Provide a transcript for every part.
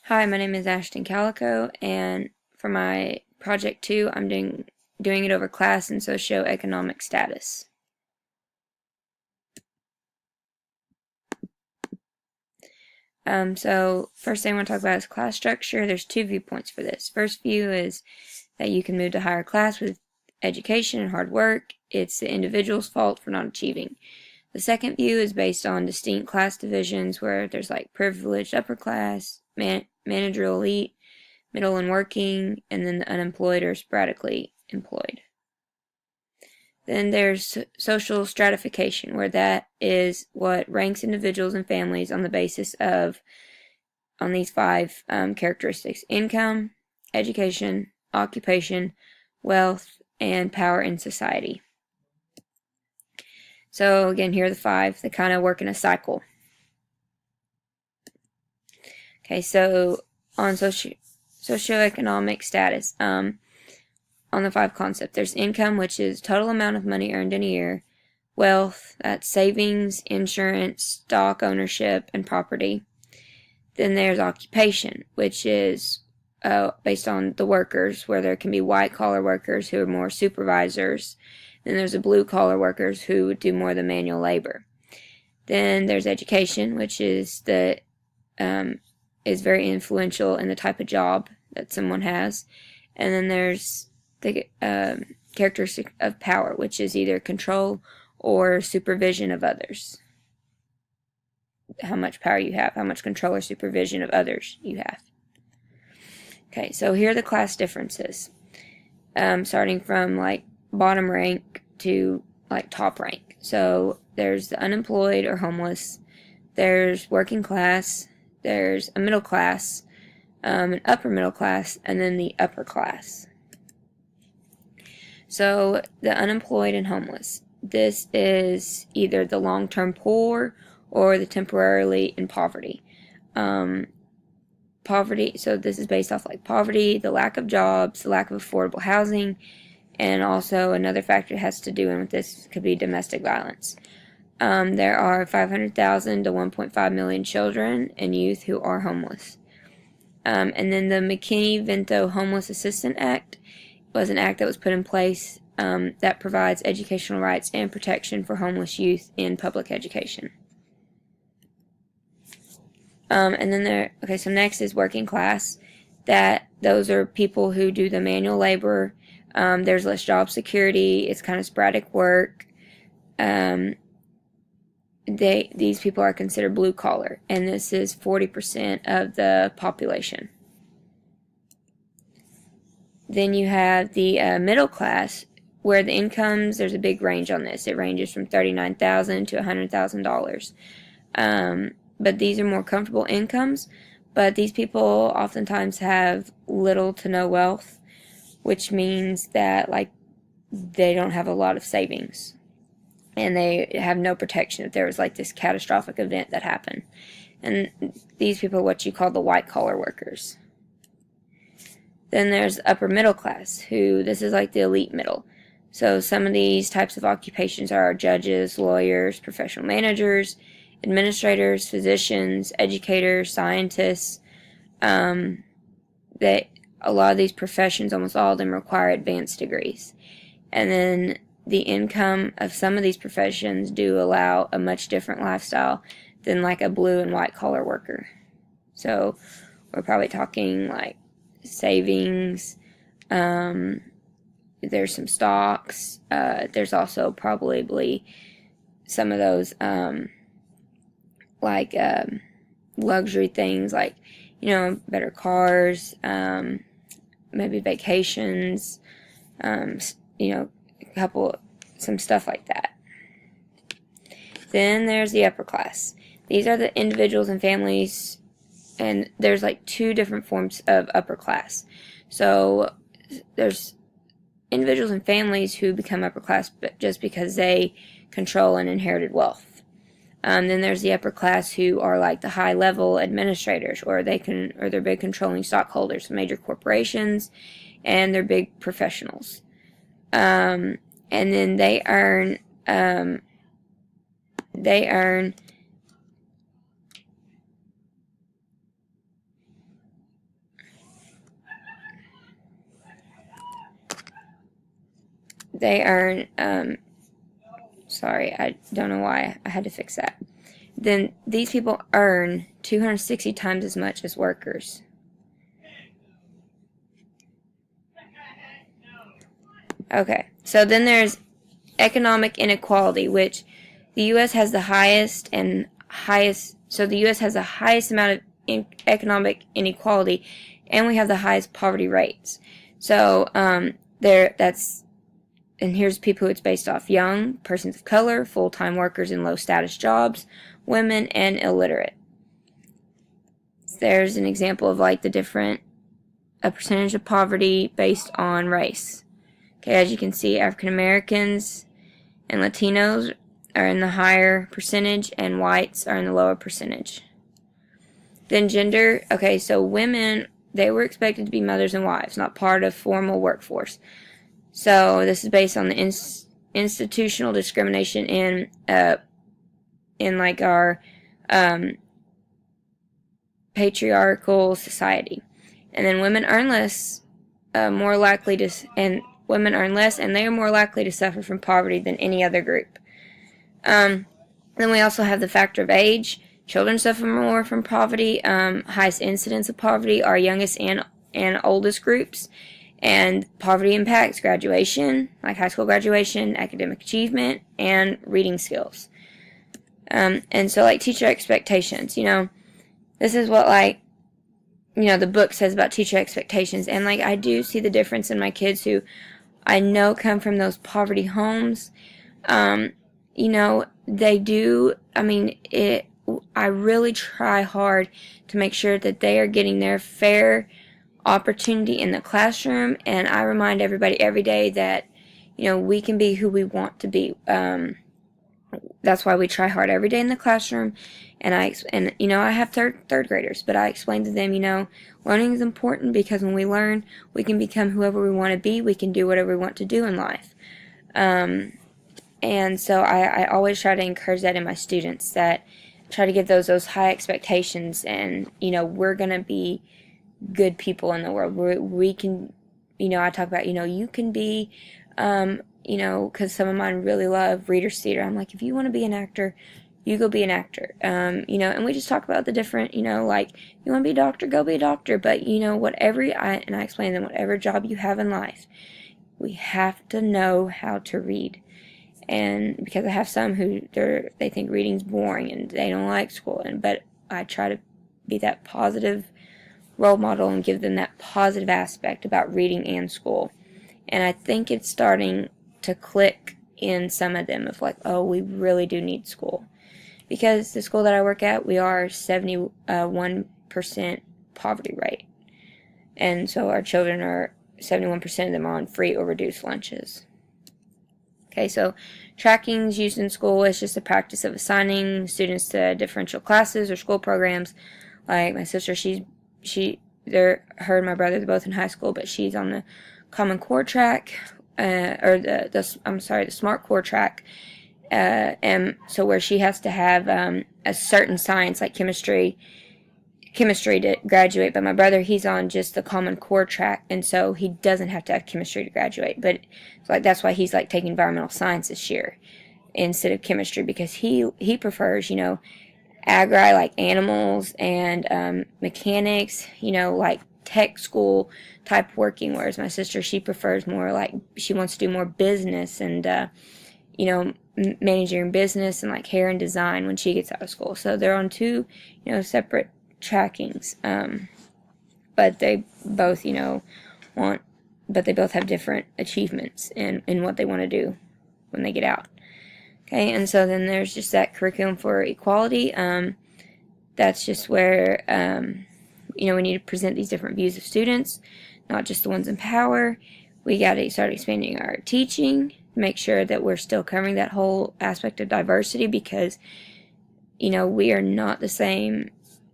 Hi, my name is Ashton Calico, and for my project 2, I'm doing it over class and socioeconomic status. So first thing I want to talk about is class structure. There's two viewpoints for this. First view is that you can move to higher class with education and hard work. It's the individual's fault for not achieving. The second view is based on distinct class divisions where there's like privileged upper class, managerial elite, middle and working, and then the unemployed or sporadically employed. Then there's social stratification, where that is what ranks individuals and families on the basis of on these five characteristics: income, education, occupation, wealth, and power in society. So again, here are the five. They kind of work in a cycle. Okay, so on socioeconomic status, on the five concepts, there's income, which is total amount of money earned in a year. Wealth, that's savings, insurance, stock ownership, and property. Then there's occupation, which is based on the workers, where there can be white-collar workers who are more supervisors. Then there's the blue-collar workers who would do more of the manual labor. Then there's education, which is is very influential in the type of job that someone has. And then there's the characteristic of power, which is either control or supervision of others. How much power you have, how much control or supervision of others you have. Okay, so here are the class differences, starting from like bottom rank to like top rank. So there's the unemployed or homeless, there's working class, there's a middle class, an upper middle class, and then the upper class. So the unemployed and homeless, this is either the long-term poor or the temporarily in poverty. Poverty, so this is based off like poverty, the lack of jobs, the lack of affordable housing, and also another factor that has to do with this could be domestic violence. There are 500,000 to 1.5 million children and youth who are homeless. And then the McKinney-Vento Homeless Assistance Act was an act that was put in place that provides educational rights and protection for homeless youth in public education. And then so next is working class. Those are people who do the manual labor. There's less job security. It's kind of sporadic work. These people are considered blue collar, and this is 40% of the population. Then you have the middle class, where the incomes, there's a big range on this. It ranges from $39,000 to $100,000. But these are more comfortable incomes, but these people oftentimes have little to no wealth, which means that like they don't have a lot of savings, and they have no protection if there was like this catastrophic event that happened. And these people are what you call the white-collar workers. Then there's upper middle class, who this is like the elite middle. So some of these types of occupations are judges, lawyers, professional managers, administrators, physicians, educators, scientists. That a lot of these professions, almost all of them, require advanced degrees. And then the income of some of these professions do allow a much different lifestyle than like a blue and white collar worker. So we're probably talking like savings, there's some stocks, there's also probably some of those luxury things like, better cars, maybe vacations, some stuff like that. Then there's the upper class. These are the individuals and families, and there's like two different forms of upper class. So there's individuals and families who become upper class just because they control and inherited wealth. Then there's the upper class who are like the high-level administrators, or they're big controlling stockholders of major corporations, and they're big professionals. And then they earn they earn, sorry, I don't know why I had to fix that. Then these people earn 260 times as much as workers. Okay, so then there's economic inequality, which the U.S. has the highest, so the U.S. has the highest amount of economic inequality, and we have the highest poverty rates. So, and here's people who it's based off: young, persons of color, full-time workers in low-status jobs, women, and illiterate. There's an example of like a percentage of poverty based on race. Okay, as you can see, African Americans and Latinos are in the higher percentage, and whites are in the lower percentage. Then gender. Okay, so women, they were expected to be mothers and wives, not part of formal workforce. So this is based on the institutional discrimination in like our patriarchal society. And then women earn less, more likely to, and women earn less, and they are more likely to suffer from poverty than any other group. Then we also have the factor of age. Children suffer more from poverty. Highest incidence of poverty are youngest and oldest groups. And poverty impacts graduation, like high school graduation, academic achievement, and reading skills. And so, like, teacher expectations, this is what, like, the book says about teacher expectations. And, like, I do see the difference in my kids who I know come from those poverty homes. They do, I really try hard to make sure that they are getting their fair opportunity in the classroom, and I remind everybody every day that, we can be who we want to be. That's why we try hard every day in the classroom, and I have third graders, but I explain to them, learning is important because when we learn, we can become whoever we want to be. We can do whatever we want to do in life. And so I always try to encourage that in my students, that try to give those high expectations, and, we're going to be good people in the world. We can, I talk about, you can be, because some of mine really love readers theater. I'm like, if you want to be an actor, you go be an actor. And we just talk about the different, like, you want to be a doctor, go be a doctor. But, I explain to them, whatever job you have in life, we have to know how to read. And because I have some who they think reading's boring and they don't like school, but I try to be that positive role model and give them that positive aspect about reading and school. And I think it's starting to click in some of them of like, oh, we really do need school. Because the school that I work at, we are 71% poverty rate. And so our children are, 71% of them are on free or reduced lunches. Okay, so tracking is used in school. It's just the practice of assigning students to differential classes or school programs. Like my sister, her and my brother, they're both in high school, but she's on the Common Core track, the Smart Core track, and so where she has to have a certain science like chemistry to graduate. But my brother, he's on just the Common Core track, and so he doesn't have to have chemistry to graduate. But that's why he's like taking environmental science this year instead of chemistry, because he prefers agri, like animals, and mechanics, like tech school type working, whereas my sister, she prefers more like, she wants to do more business and managing business and like hair and design when she gets out of school. So they're on two separate trackings, but they both but they both have different achievements in what they want to do when they get out. Okay, and so then there's just that curriculum for equality. That's just where, we need to present these different views of students, not just the ones in power. We got to start expanding our teaching, make sure that we're still covering that whole aspect of diversity, because, we are not the same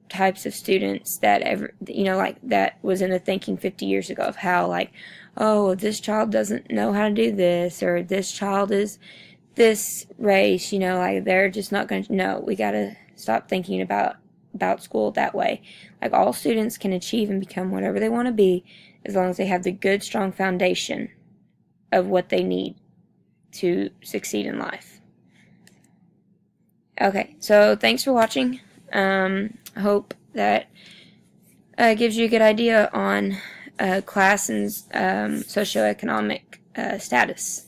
types of students that like that was in the thinking 50 years ago of how, like, oh, this child doesn't know how to do this, or this child is this race, like they're just not going to know. We got to stop thinking about school that way. Like, all students can achieve and become whatever they want to be as long as they have the good, strong foundation of what they need to succeed in life. Okay, so thanks for watching. I hope that gives you a good idea on class and socioeconomic status.